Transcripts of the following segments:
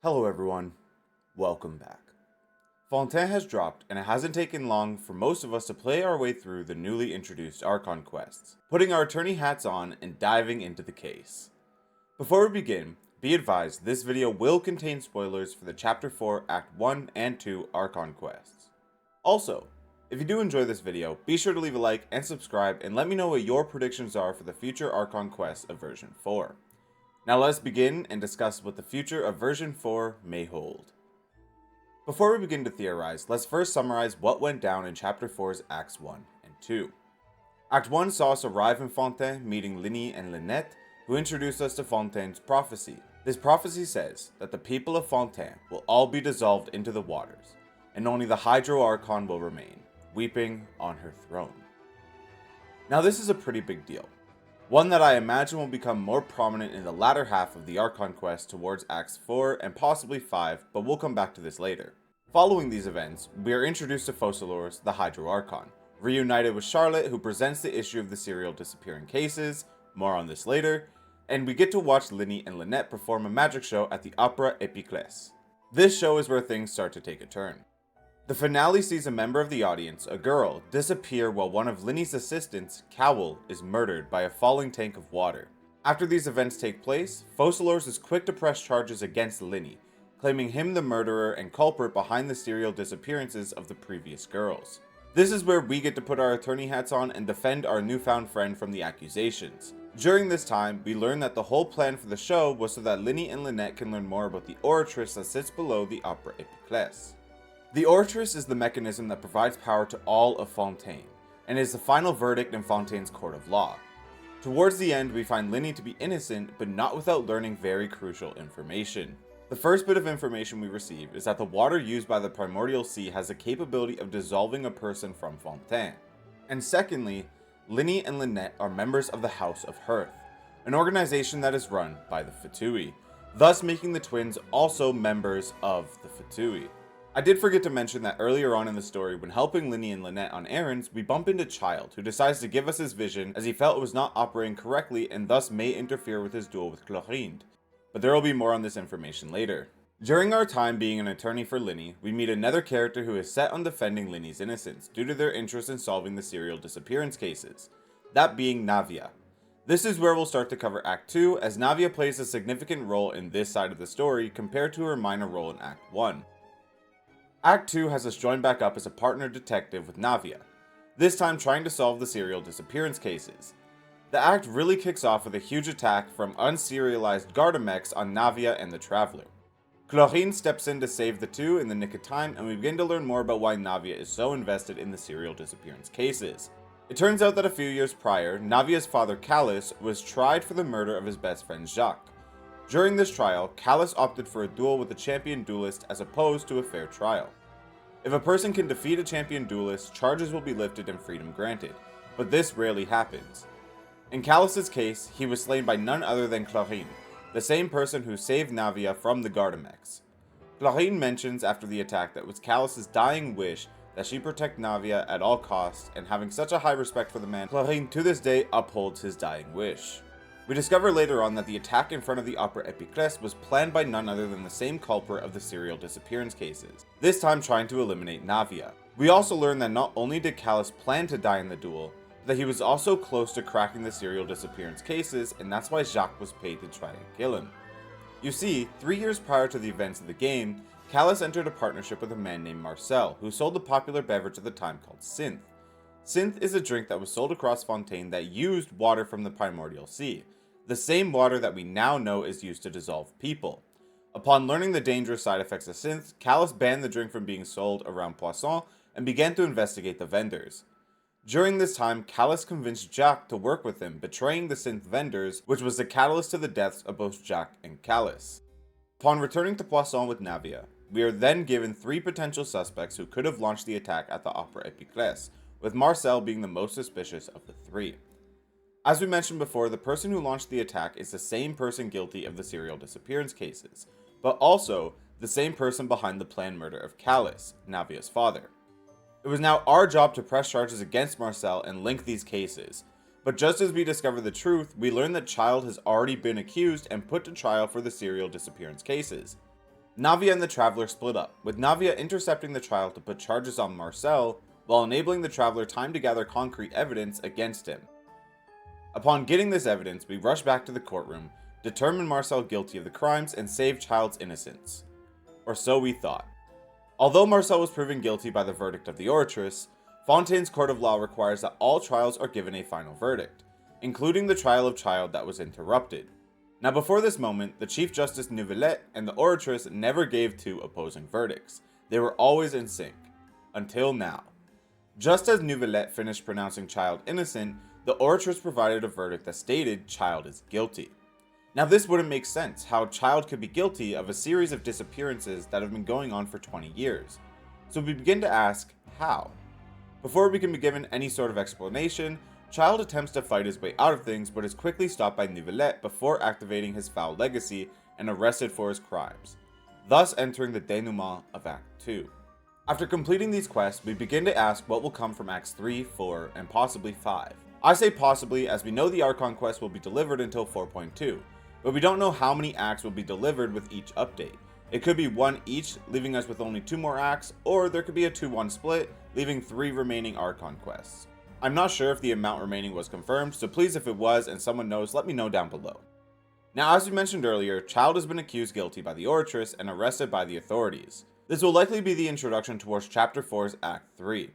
Hello everyone, welcome back. Fontaine has dropped, and it hasn't taken long for most of us to play our way through the newly introduced Archon quests, putting our attorney hats on and diving into the case. Before we begin, be advised this video will contain spoilers for the Chapter 4 Act 1 and 2 Archon quests. Also, if you do enjoy this video, be sure to leave a like and subscribe and let me know what your predictions are for the future Archon quests of version 4. Now let's begin and discuss what the future of version 4 may hold. Before we begin to theorize, let's first summarize what went down in Chapter 4's Acts 1 and 2. Act 1 saw us arrive in Fontaine, meeting Linny and Lynette, who introduced us to Fontaine's prophecy. This prophecy says that the people of Fontaine will all be dissolved into the waters, and only the Hydro Archon will remain, weeping on her throne. Now this is a pretty big deal. One that I imagine will become more prominent in the latter half of the Archon quest towards Acts 4 and possibly 5, but we'll come back to this later. Following these events, we are introduced to Focalors, the Hydro Archon, reunited with Charlotte, who presents the issue of the serial disappearing cases, more on this later, and we get to watch Linny and Lynette perform a magic show at the Opera Epiclès. This show is where things start to take a turn. The finale sees a member of the audience, a girl, disappear while one of Linny's assistants, Cowell, is murdered by a falling tank of water. After these events take place, Focalors is quick to press charges against Linny, claiming him the murderer and culprit behind the serial disappearances of the previous girls. This is where we get to put our attorney hats on and defend our newfound friend from the accusations. During this time, we learn that the whole plan for the show was so that Linny and Lynette can learn more about the Oratrice that sits below the Opera Epiclès. The Oratrice is the mechanism that provides power to all of Fontaine, and is the final verdict in Fontaine's court of law. Towards the end, we find Linny to be innocent, but not without learning very crucial information. The first bit of information we receive is that the water used by the Primordial Sea has the capability of dissolving a person from Fontaine. And secondly, Linny and Lynette are members of the House of Hearth, an organization that is run by the Fatui, thus making the twins also members of the Fatui. I did forget to mention that earlier on in the story, when helping Linny and Lynette on errands, we bump into Child, who decides to give us his vision as he felt it was not operating correctly and thus may interfere with his duel with Chlorinde. But there will be more on this information later. During our time being an attorney for Linny, we meet another character who is set on defending Linny's innocence due to their interest in solving the serial disappearance cases, that being Navia. This is where we'll start to cover Act 2, as Navia plays a significant role in this side of the story compared to her minor role in Act 1. Act 2 has us join back up as a partner detective with Navia, this time trying to solve the serial disappearance cases. The act really kicks off with a huge attack from unserialized Gardamex on Navia and the Traveler. Chlorinde steps in to save the two in the nick of time, and we begin to learn more about why Navia is so invested in the serial disappearance cases. It turns out that a few years prior, Navia's father Callus was tried for the murder of his best friend Jacques. During this trial, Callus opted for a duel with a champion duelist as opposed to a fair trial. If a person can defeat a champion duelist, charges will be lifted and freedom granted, but this rarely happens. In Callus's case, he was slain by none other than Chlorinde, the same person who saved Navia from the Gardamex. Chlorinde mentions after the attack that it was Callus's dying wish that she protect Navia at all costs, and having such a high respect for the man, Chlorinde to this day upholds his dying wish. We discover later on that the attack in front of the Opera Epiclès was planned by none other than the same culprit of the serial disappearance cases, this time trying to eliminate Navia. We also learn that not only did Callus plan to die in the duel, but that he was also close to cracking the serial disappearance cases, and that's why Jacques was paid to try and kill him. You see, 3 years prior to the events of the game, Callus entered a partnership with a man named Marcel, who sold the popular beverage at the time called Synth. Synth is a drink that was sold across Fontaine that used water from the Primordial Sea, the same water that we now know is used to dissolve people. Upon learning the dangerous side effects of Synth, Callus banned the drink from being sold around Poisson and began to investigate the vendors. During this time, Callus convinced Jacques to work with him, betraying the Synth vendors, which was the catalyst to the deaths of both Jacques and Callus. Upon returning to Poisson with Navia, we are then given 3 potential suspects who could have launched the attack at the Opera Epiclès, with Marcel being the most suspicious of the 3. As we mentioned before, the person who launched the attack is the same person guilty of the serial disappearance cases, but also the same person behind the planned murder of Callus, Navia's father. It was now our job to press charges against Marcel and link these cases, but just as we discover the truth, we learn that Child has already been accused and put to trial for the serial disappearance cases. Navia and the Traveler split up, with Navia intercepting the trial to put charges on Marcel, while enabling the Traveler time to gather concrete evidence against him. Upon getting this evidence, we rush back to the courtroom, determine Marcel guilty of the crimes, and save Child's innocence. Or so we thought. Although Marcel was proven guilty by the verdict of the Oratrice, Fontaine's court of law requires that all trials are given a final verdict, including the trial of Child that was interrupted. Now before this moment, the Chief Justice Neuvillette and the Oratrice never gave two opposing verdicts. They were always in sync. Until now. Just as Neuvillette finished pronouncing Child innocent, the Oratrice provided a verdict that stated Child is guilty. Now this wouldn't make sense, how Child could be guilty of a series of disappearances that have been going on for 20 years. So we begin to ask, how? Before we can be given any sort of explanation, Child attempts to fight his way out of things but is quickly stopped by Neuvillette before activating his foul legacy and arrested for his crimes, thus entering the denouement of Act 2. After completing these quests, we begin to ask what will come from Acts 3, 4, and possibly 5. I say possibly as we know the Archon quest will be delivered until 4.2, but we don't know how many acts will be delivered with each update. It could be one each, leaving us with only 2 more acts, or there could be a 2-1 split, leaving 3 remaining Archon quests. I'm not sure if the amount remaining was confirmed, so please if it was and someone knows, let me know down below. Now as we mentioned earlier, Child has been accused guilty by the Oratrice and arrested by the authorities. This will likely be the introduction towards Chapter 4's Act 3.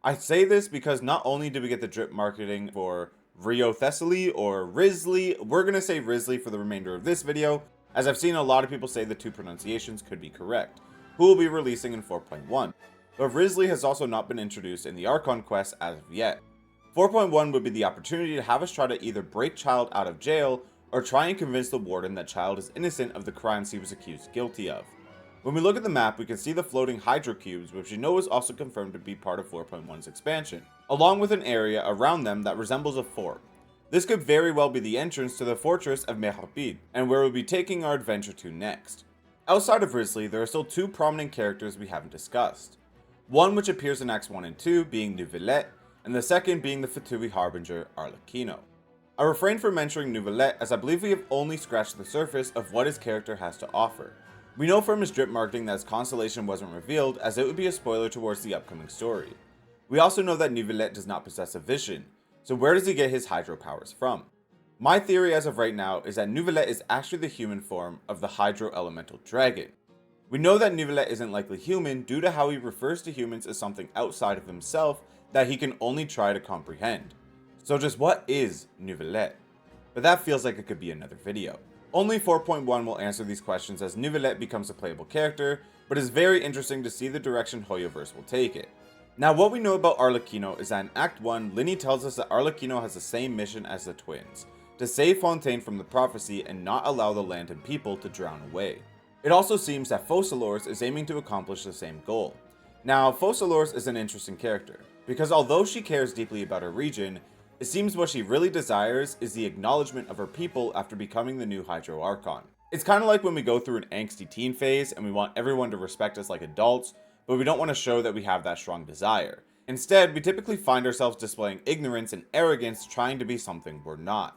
I say this because not only did we get the drip marketing for Rio Thessaly or Risley, we're gonna say Risley for the remainder of this video, as I've seen a lot of people say the 2 pronunciations could be correct, who will be releasing in 4.1. But Risley has also not been introduced in the Archon quest as of yet. 4.1 would be the opportunity to have us try to either break Child out of jail, or try and convince the warden that Child is innocent of the crimes he was accused guilty of. When we look at the map, we can see the floating Hydro Cubes, which we know is also confirmed to be part of 4.1's expansion, along with an area around them that resembles a fort. This could very well be the entrance to the fortress of Merhapid, and where we'll be taking our adventure to next. Outside of Risley, there are still 2 prominent characters we haven't discussed. One which appears in Acts 1 and 2 being Neuvillette, and the second being the Fatui Harbinger Arlecchino. I refrain from mentioning Neuvillette as I believe we have only scratched the surface of what his character has to offer. We know from his drip marketing that his constellation wasn't revealed, as it would be a spoiler towards the upcoming story. We also know that Neuvillette does not possess a vision, so where does he get his hydro powers from? My theory as of right now is that Neuvillette is actually the human form of the Hydro Elemental Dragon. We know that Neuvillette isn't likely human due to how he refers to humans as something outside of himself that he can only try to comprehend. So just what is Neuvillette? But that feels like it could be another video. Only 4.1 will answer these questions as Neuvillette becomes a playable character, but it's very interesting to see the direction Hoyoverse will take it. Now what we know about Arlecchino is that in Act 1, Linny tells us that Arlecchino has the same mission as the twins, to save Fontaine from the prophecy and not allow the land and people to drown away. It also seems that Focalors is aiming to accomplish the same goal. Now Focalors is an interesting character, because although she cares deeply about her region, it seems what she really desires is the acknowledgement of her people after becoming the new Hydro Archon. It's kind of like when we go through an angsty teen phase and we want everyone to respect us like adults, but we don't want to show that we have that strong desire. Instead, we typically find ourselves displaying ignorance and arrogance trying to be something we're not.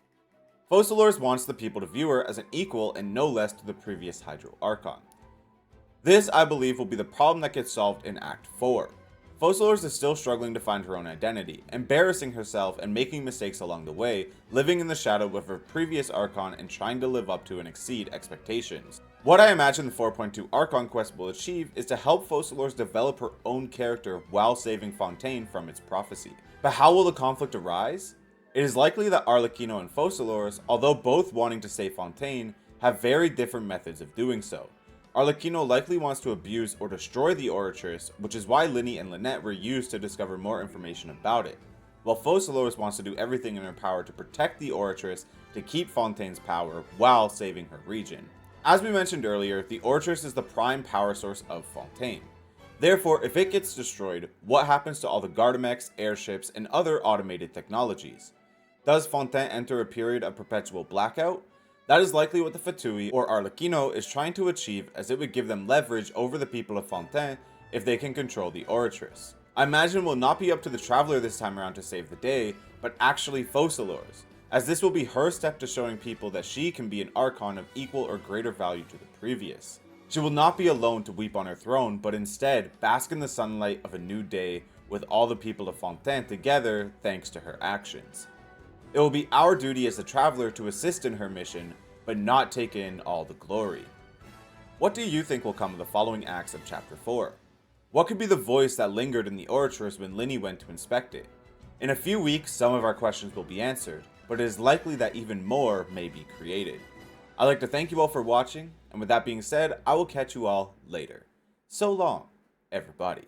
Focalors wants the people to view her as an equal and no less to the previous Hydro Archon. This, I believe, will be the problem that gets solved in Act 4. Focalors is still struggling to find her own identity, embarrassing herself and making mistakes along the way, living in the shadow of her previous Archon and trying to live up to and exceed expectations. What I imagine the 4.2 Archon quest will achieve is to help Focalors develop her own character while saving Fontaine from its prophecy. But how will the conflict arise? It is likely that Arlecchino and Focalors, although both wanting to save Fontaine, have very different methods of doing so. Arlecchino likely wants to abuse or destroy the Oratrice, which is why Linny and Lynette were used to discover more information about it, while Focalors wants to do everything in her power to protect the Oratrice to keep Fontaine's power while saving her region. As we mentioned earlier, the Oratrice is the prime power source of Fontaine. Therefore, if it gets destroyed, what happens to all the Gardamex, airships, and other automated technologies? Does Fontaine enter a period of perpetual blackout? That is likely what the Fatui or Arlecchino is trying to achieve, as it would give them leverage over the people of Fontaine if they can control the Oratrice. I imagine it will not be up to the Traveler this time around to save the day, but actually Focalors, as this will be her step to showing people that she can be an Archon of equal or greater value to the previous. She will not be alone to weep on her throne, but instead bask in the sunlight of a new day with all the people of Fontaine together thanks to her actions. It will be our duty as a traveler to assist in her mission, but not take in all the glory. What do you think will come of the following acts of Chapter 4? What could be the voice that lingered in the Oratress when Linny went to inspect it? In a few weeks, some of our questions will be answered, but it is likely that even more may be created. I'd like to thank you all for watching, and with that being said, I will catch you all later. So long, everybody.